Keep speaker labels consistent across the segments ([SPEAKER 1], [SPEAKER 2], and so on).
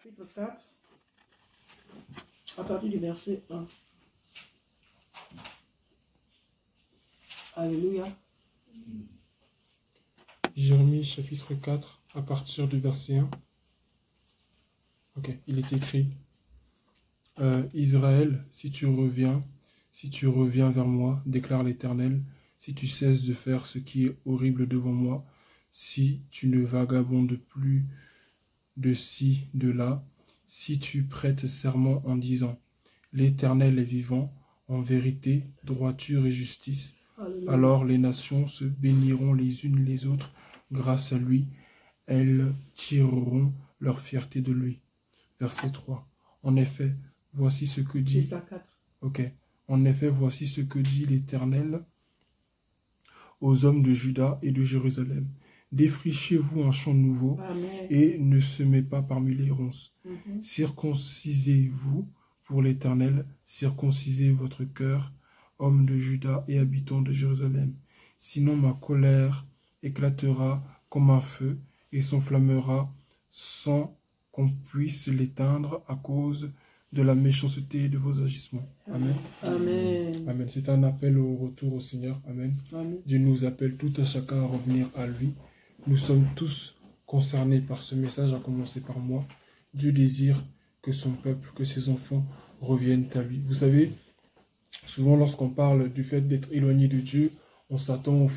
[SPEAKER 1] Chapitre 4, à partir du verset 1. Alléluia.
[SPEAKER 2] Jérémie chapitre 4, à partir du verset 1. Ok, il est écrit. Israël, si tu reviens vers moi, déclare l'Éternel, si tu cesses de faire ce qui est horrible devant moi, si tu ne vagabondes plus de ci, de là, si tu prêtes serment en disant, l'Éternel est vivant, en vérité, droiture et justice,
[SPEAKER 1] Alléluia.
[SPEAKER 2] alors les nations se béniront les unes les autres grâce à lui, elles tireront leur fierté de lui. Verset 3. En effet, voici ce que dit...
[SPEAKER 1] Jusqu'à 4.
[SPEAKER 2] Ok. En effet, voici ce que dit l'Éternel aux hommes de Juda et de Jérusalem. Défrichez-vous un champ nouveau
[SPEAKER 1] Amen.
[SPEAKER 2] et ne semez pas parmi les ronces.
[SPEAKER 1] Mhm.
[SPEAKER 2] Circoncisez-vous pour l'Éternel, circoncisez votre cœur, hommes de Juda et habitants de Jérusalem. Sinon ma colère éclatera comme un feu et s'enflammera sans qu'on puisse l'éteindre à cause de la méchanceté de vos agissements. Amen.
[SPEAKER 1] Amen.
[SPEAKER 2] Amen. C'est un appel au retour au Seigneur. Amen.
[SPEAKER 1] Amen.
[SPEAKER 2] Dieu nous appelle tout à chacun à revenir à lui. Nous sommes tous concernés par ce message, à commencer par moi. Dieu désire que son peuple, que ses enfants reviennent à lui. Vous savez, souvent lorsqu'on parle du fait d'être éloigné de Dieu, on s'attend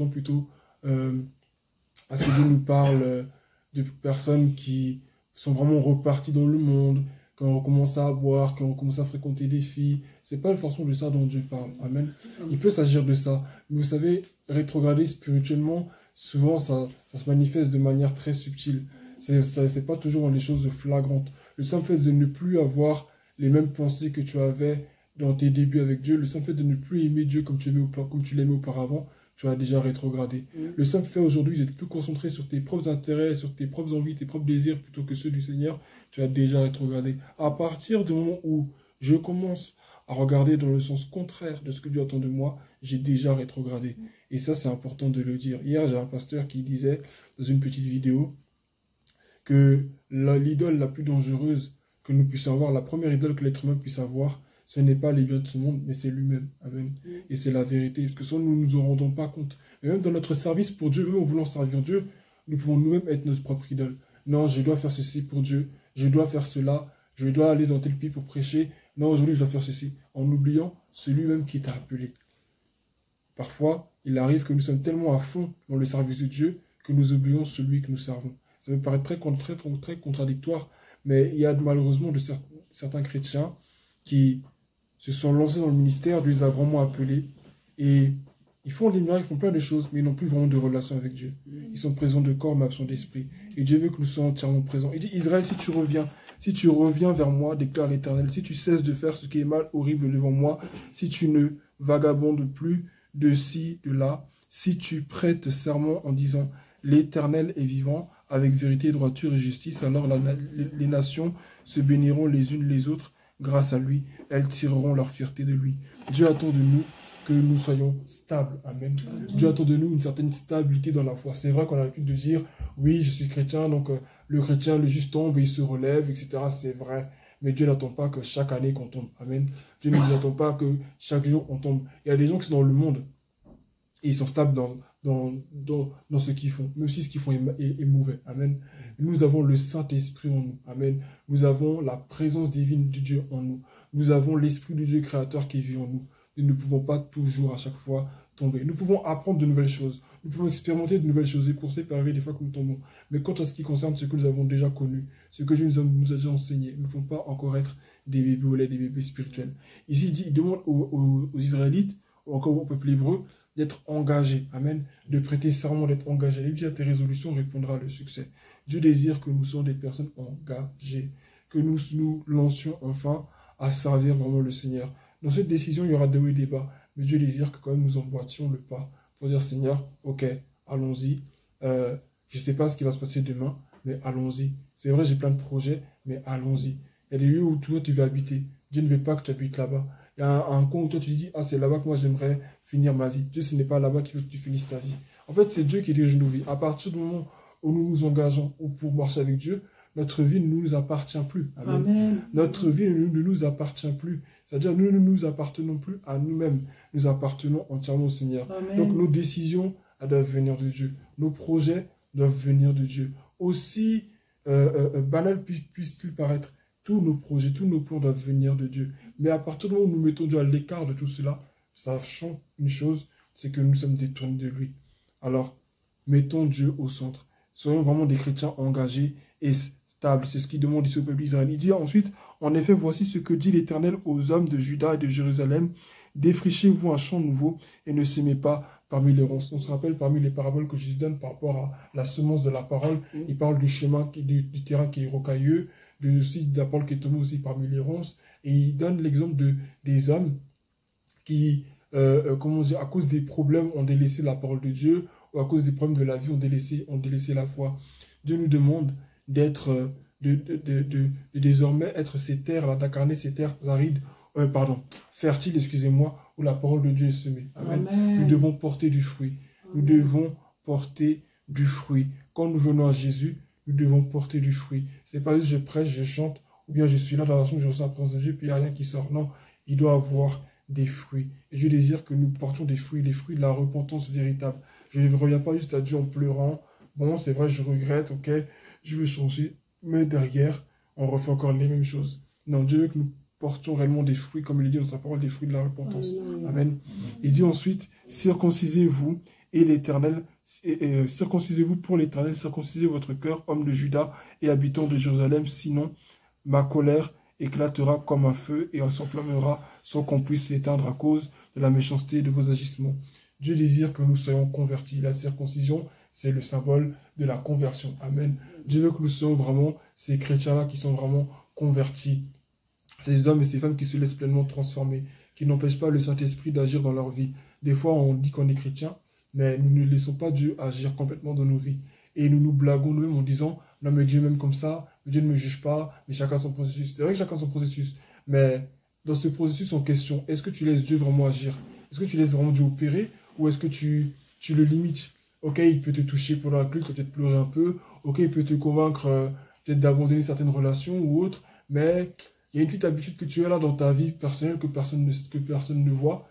[SPEAKER 2] plutôt à ce que Dieu nous parle de personnes qui sont vraiment reparties dans le monde, qui ont commencé à boire, qui ont commencé à fréquenter des filles. C'est pas forcément de ça dont Dieu parle. Amen. Il peut s'agir de ça. Mais vous savez, rétrograder spirituellement, souvent ça se manifeste de manière très subtile. C'est pas toujours dans les choses flagrantes. Le simple fait de ne plus avoir les mêmes pensées que tu avais dans tes débuts avec Dieu, le simple fait de ne plus aimer Dieu comme tu l'aimais auparavant, tu as déjà rétrogradé. Le simple fait aujourd'hui d'être plus concentré sur tes propres intérêts, sur tes propres envies, tes propres désirs plutôt que ceux du Seigneur, tu as déjà rétrogradé. À partir du moment où je commence à regarder dans le sens contraire de ce que Dieu attend de moi, j'ai déjà rétrogradé. Et ça, c'est important de le dire. Hier, j'ai un pasteur qui disait dans une petite vidéo que l'idole la plus dangereuse que nous puissions avoir, la première idole que l'être humain puisse avoir, ce n'est pas les biens de ce monde, mais c'est lui-même. Amen. Et c'est la vérité. Parce que sinon, nous ne nous en rendons pas compte. Et même dans notre service pour Dieu, même en voulant servir Dieu, nous pouvons nous-mêmes être notre propre idole. Non, je dois faire ceci pour Dieu. Je dois faire cela. Je dois aller dans tel pays pour prêcher. Non, aujourd'hui, je dois faire ceci. En oubliant celui-même qui t'a appelé. Parfois, il arrive que nous sommes tellement à fond dans le service de Dieu que nous oublions celui que nous servons. Ça me paraît très contradictoire, mais il y a malheureusement de certains chrétiens qui se sont lancés dans le ministère, Dieu les a vraiment appelés, et ils font des miracles, ils font plein de choses, mais ils n'ont plus vraiment de relation avec Dieu. Ils sont présents de corps, mais absents d'esprit. Et Dieu veut que nous soyons entièrement présents. Il dit, Israël, si tu reviens vers moi, déclare l'Éternel, si tu cesses de faire ce qui est mal, horrible devant moi, si tu ne vagabondes plus de ci, de là, si tu prêtes serment en disant, l'Éternel est vivant, avec vérité, droiture et justice, alors les nations se béniront les unes les autres grâce à lui, elles tireront leur fierté de lui. Dieu attend de nous que nous soyons stables. Amen. Dieu attend de nous une certaine stabilité dans la foi. C'est vrai qu'on a l'habitude de dire, oui, je suis chrétien, donc le chrétien, le juste tombe et il se relève, etc. C'est vrai. Mais Dieu n'attend pas que chaque année qu'on tombe. Amen. Dieu ne nous attend pas que chaque jour on tombe. Il y a des gens qui sont dans le monde et ils sont stables dans ce qu'ils font, même si ce qu'ils font est mauvais. Amen. Nous avons le Saint-Esprit en nous. Amen. Nous avons la présence divine de Dieu en nous. Nous avons l'Esprit de Dieu créateur qui vit en nous. Nous ne pouvons pas toujours, à chaque fois, tomber. Nous pouvons apprendre de nouvelles choses. Nous pouvons expérimenter de nouvelles choses. Et pour ça, il peut arriver des fois que nous tombons. Mais quant à ce qui concerne ce que nous avons déjà connu, ce que Dieu nous a déjà enseigné, nous ne pouvons pas encore être des bébés au lait, des bébés spirituels. Ici, il demande aux Israélites, ou encore au peuple hébreu, d'être engagés. Amen. De prêter serment, d'être engagés. Et puis à tes résolutions répondra le succès. Dieu désire que nous soyons des personnes engagées. Que nous nous lancions enfin à servir vraiment le Seigneur. Dans cette décision, il y aura des hauts et des bas. Mais Dieu désire que quand même nous emboîtions le pas pour dire, Seigneur, ok, allons-y. Je ne sais pas ce qui va se passer demain, mais allons-y. C'est vrai, j'ai plein de projets, mais allons-y. Il y a des lieux où toi, tu vas habiter. Dieu ne veut pas que tu habites là-bas. Il y a un coin où toi, tu dis, ah, c'est là-bas que moi, j'aimerais finir ma vie. Dieu, ce n'est pas là-bas qu'il veut que tu finisses ta vie. En fait, c'est Dieu qui dirige nos vies. À partir du moment où nous nous engageons pour marcher avec Dieu, notre vie ne nous appartient plus. Amen.
[SPEAKER 1] Amen.
[SPEAKER 2] Notre vie ne nous appartient plus. C'est-à-dire, nous ne nous appartenons plus à nous-mêmes. Nous appartenons entièrement au Seigneur.
[SPEAKER 1] Amen.
[SPEAKER 2] Donc, nos décisions doivent venir de Dieu. Nos projets doivent venir de Dieu. Aussi banal puisse-t-il paraître, tous nos projets, tous nos plans doivent venir de Dieu. Mais à partir du moment où nous mettons Dieu à l'écart de tout cela, sachons une chose, c'est que nous sommes détournés de lui. Alors, mettons Dieu au centre. Soyons vraiment des chrétiens engagés et stables. C'est ce qu'il demande ici au peuple d'Israël. Il dit ensuite, en effet, voici ce que dit l'Éternel aux hommes de Juda et de Jérusalem. Défrichez-vous un champ nouveau et ne s'aimez pas parmi les ronces. On se rappelle parmi les paraboles que Jésus donne par rapport à la semence de la parole. Il parle du chemin, du terrain qui est rocailleux, aussi de la parole qui est tombée aussi parmi les ronces. Et il donne l'exemple des hommes qui, comment dire, à cause des problèmes, ont délaissé la parole de Dieu, ou à cause des problèmes de la vie, ont délaissé la foi. Dieu nous demande d'être, de désormais être ces terres, d'incarner ces terres arides, fertiles, excusez-moi, où la parole de Dieu est semée. Amen.
[SPEAKER 1] Amen.
[SPEAKER 2] Nous devons porter du fruit. Nous devons porter du fruit. Quand nous venons à Jésus, nous devons porter du fruit. C'est pas juste je prêche, je chante, ou bien je suis là dans la chambre, je ressens la présence de Dieu, puis il n'y a rien qui sort. Non, il doit avoir des fruits. Et je désire que nous portions des fruits, les fruits de la repentance véritable. Je ne reviens pas juste à Dieu en pleurant. Bon, c'est vrai, je regrette, ok, je veux changer. Mais derrière, on refait encore les mêmes choses. Non, Dieu veut que nous portions réellement des fruits, comme il dit dans sa parole, des fruits de la repentance. Amen. Il dit ensuite, circoncisez-vous et l'Éternel, circoncisez-vous pour l'Éternel, circoncisez votre cœur, homme de Juda et habitants de Jérusalem, sinon ma colère éclatera comme un feu et elle s'enflammera sans qu'on puisse l'éteindre à cause de la méchanceté de vos agissements. Dieu désire que nous soyons convertis. La circoncision, c'est le symbole de la conversion. Amen. Dieu veut que nous soyons vraiment ces chrétiens-là qui sont vraiment convertis. Ces hommes et ces femmes qui se laissent pleinement transformer, qui n'empêchent pas le Saint-Esprit d'agir dans leur vie. Des fois, on dit qu'on est chrétien, mais nous ne laissons pas Dieu agir complètement dans nos vies. Et nous nous blaguons nous-mêmes en disant, non mais Dieu m'aime comme ça, Dieu ne me juge pas, mais chacun son processus. C'est vrai que chacun son processus, mais dans ce processus en question, est-ce que tu laisses Dieu vraiment agir? Est-ce que tu laisses vraiment Dieu opérer? Ou est-ce que tu le limites? Ok, il peut te toucher pendant un culte, peut-être pleurer un peu. Ok, il peut te convaincre peut-être d'abandonner certaines relations ou autres. Mais il y a une petite habitude que tu as là dans ta vie personnelle que personne ne voit.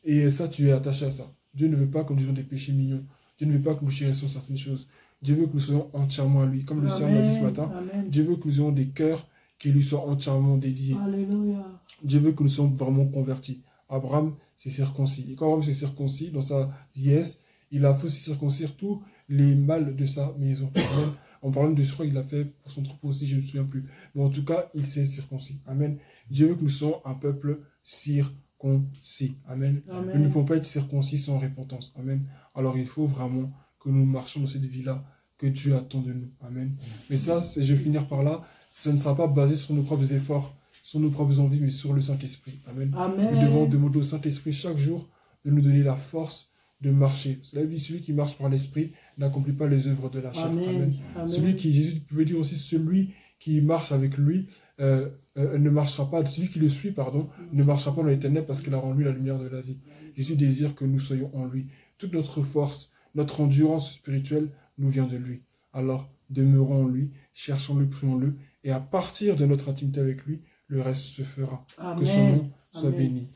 [SPEAKER 2] Et ça, tu es attaché à ça. Dieu ne veut pas que nous ayons des péchés mignons. Dieu ne veut pas que nous chérissions certaines choses. Dieu veut que nous soyons entièrement à lui. Comme le Seigneur l'a dit ce matin, Dieu veut que nous ayons des cœurs qui lui soient entièrement dédiés.
[SPEAKER 1] Alléluia.
[SPEAKER 2] Dieu veut que nous soyons vraiment convertis. Abraham s'est circoncis. Et quand Abraham s'est circoncis dans sa vieillesse, il a fait aussi circoncire tous les mâles de sa maison. Amen. En parlant de ce qu'il a fait pour son troupeau aussi, je ne me souviens plus. Mais en tout cas, il s'est circoncis. Amen. Dieu veut que nous soyons un peuple circoncis. Amen.
[SPEAKER 1] Amen.
[SPEAKER 2] Nous ne pouvons pas être circoncis sans repentance. Amen. Alors il faut vraiment que nous marchions dans cette vie-là que Dieu attend de nous. Amen. Mais ça, je vais finir par là. Ce ne sera pas basé sur nos propres efforts, sur nos propres envies, mais sur le Saint-Esprit. Amen.
[SPEAKER 1] Amen.
[SPEAKER 2] Nous devons demander au Saint-Esprit chaque jour de nous donner la force de marcher. Cela dit, celui qui marche par l'Esprit n'accomplit pas les œuvres de la chair.
[SPEAKER 1] Amen.
[SPEAKER 2] Amen.
[SPEAKER 1] Amen.
[SPEAKER 2] Celui qui, Jésus pouvait dire aussi, celui qui marche avec lui ne marchera pas, celui qui le suit, pardon, ne marchera pas dans les ténèbres parce qu'il a en lui la lumière de la vie. Jésus désire que nous soyons en lui. Toute notre force, notre endurance spirituelle nous vient de lui. Alors, demeurons en lui, cherchons-le, prions-le, et à partir de notre intimité avec lui, le reste se fera.
[SPEAKER 1] Amen.
[SPEAKER 2] Que son nom soit
[SPEAKER 1] Amen.
[SPEAKER 2] béni.